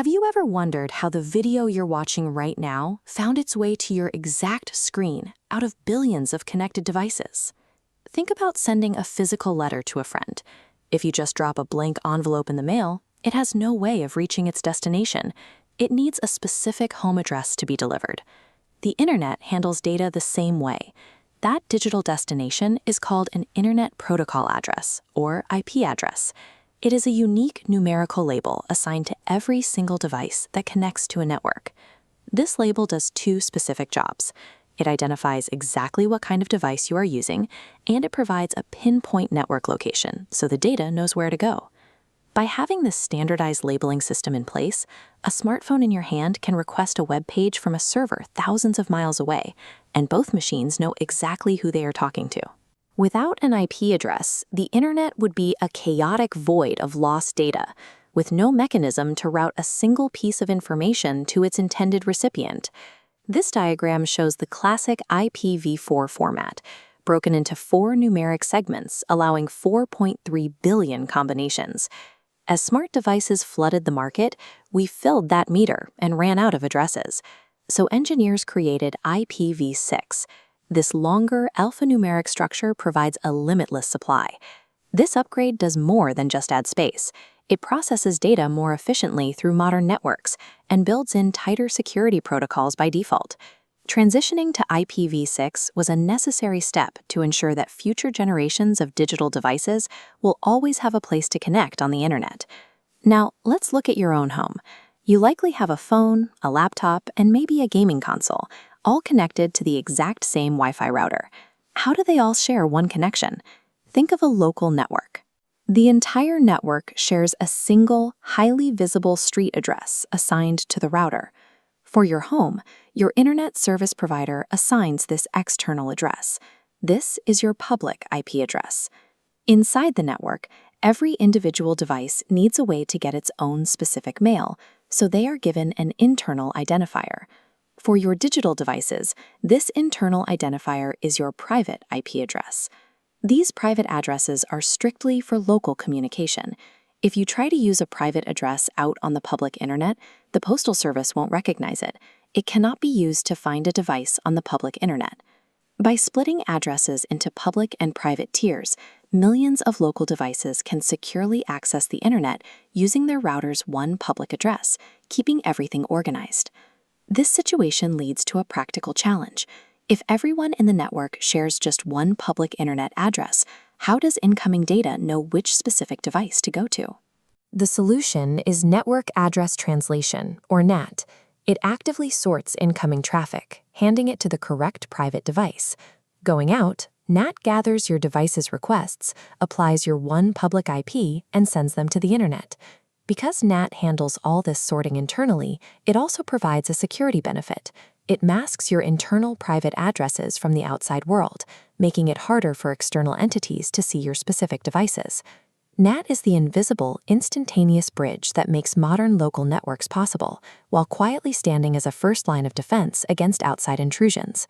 Have you ever wondered how the video you're watching right now found its way to your exact screen out of billions of connected devices? Think about sending a physical letter to a friend. If you just drop a blank envelope in the mail, it has no way of reaching its destination. It needs a specific home address to be delivered. The internet handles data the same way. That digital destination is called an Internet Protocol address, or IP address. It is a unique numerical label assigned to every single device that connects to a network. This label does two specific jobs. It identifies exactly what kind of device you are using, and it provides a pinpoint network location so the data knows where to go. By having this standardized labeling system in place, a smartphone in your hand can request a web page from a server thousands of miles away, and both machines know exactly who they are talking to. Without an IP address, the internet would be a chaotic void of lost data, with no mechanism to route a single piece of information to its intended recipient. This diagram shows the classic IPv4 format, broken into 4 numeric segments, allowing 4.3 billion combinations. As smart devices flooded the market, we filled that meter and ran out of addresses. So engineers created IPv6. This longer alphanumeric structure provides a limitless supply. This upgrade does more than just add space. It processes data more efficiently through modern networks and builds in tighter security protocols by default. Transitioning to IPv6 was a necessary step to ensure that future generations of digital devices will always have a place to connect on the internet. Now, let's look at your own home. You likely have a phone, a laptop, and maybe a gaming console, all connected to the exact same Wi-Fi router. How do they all share one connection? Think of a local network. The entire network shares a single, highly visible street address assigned to the router. For your home, your internet service provider assigns this external address. This is your public IP address. Inside the network, every individual device needs a way to get its own specific mail, so they are given an internal identifier. For your digital devices, this internal identifier is your private IP address. These private addresses are strictly for local communication. If you try to use a private address out on the public internet, the Postal Service won't recognize it. It cannot be used to find a device on the public internet. By splitting addresses into public and private tiers, millions of local devices can securely access the internet using their router's one public address, keeping everything organized. This situation leads to a practical challenge. If everyone in the network shares just one public internet address, how does incoming data know which specific device to go to? The solution is Network Address Translation, or NAT. It actively sorts incoming traffic, handing it to the correct private device. Going out, NAT gathers your device's requests, applies your one public IP, and sends them to the internet. Because NAT handles all this sorting internally, it also provides a security benefit. It masks your internal private addresses from the outside world, making it harder for external entities to see your specific devices. NAT is the invisible, instantaneous bridge that makes modern local networks possible, while quietly standing as a first line of defense against outside intrusions.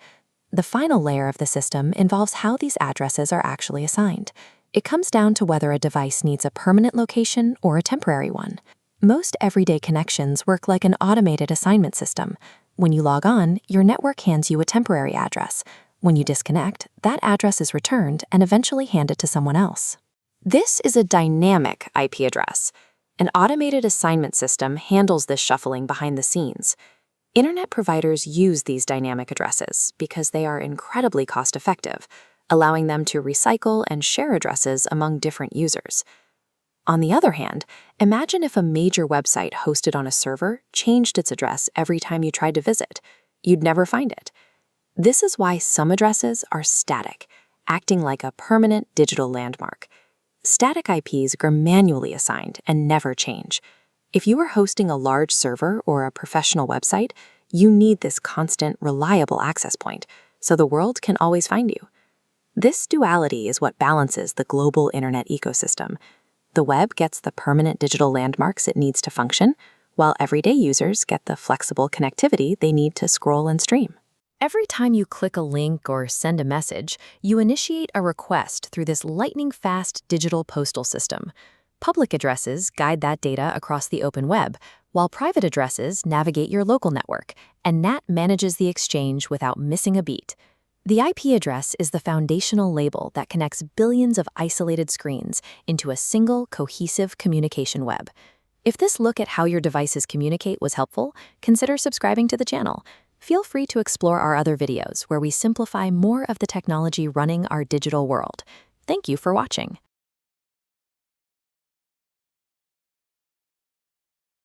The final layer of the system involves how these addresses are actually assigned. It comes down to whether a device needs a permanent location or a temporary one. Most everyday connections work like an automated assignment system. When you log on, your network hands you a temporary address. When you disconnect, that address is returned and eventually handed to someone else. This is a dynamic IP address. An automated assignment system handles this shuffling behind the scenes. Internet providers use these dynamic addresses because they are incredibly cost-effective, allowing them to recycle and share addresses among different users. On the other hand, imagine if a major website hosted on a server changed its address every time you tried to visit. You'd never find it. This is why some addresses are static, acting like a permanent digital landmark. Static IPs are manually assigned and never change. If you are hosting a large server or a professional website, you need this constant, reliable access point, so the world can always find you. This duality is what balances the global internet ecosystem. The web gets the permanent digital landmarks it needs to function, while everyday users get the flexible connectivity they need to scroll and stream. Every time you click a link or send a message, you initiate a request through this lightning-fast digital postal system. Public addresses guide that data across the open web, while private addresses navigate your local network, and NAT manages the exchange without missing a beat. The IP address is the foundational label that connects billions of isolated screens into a single, cohesive communication web. If this look at how your devices communicate was helpful, consider subscribing to the channel. Feel free to explore our other videos where we simplify more of the technology running our digital world. Thank you for watching.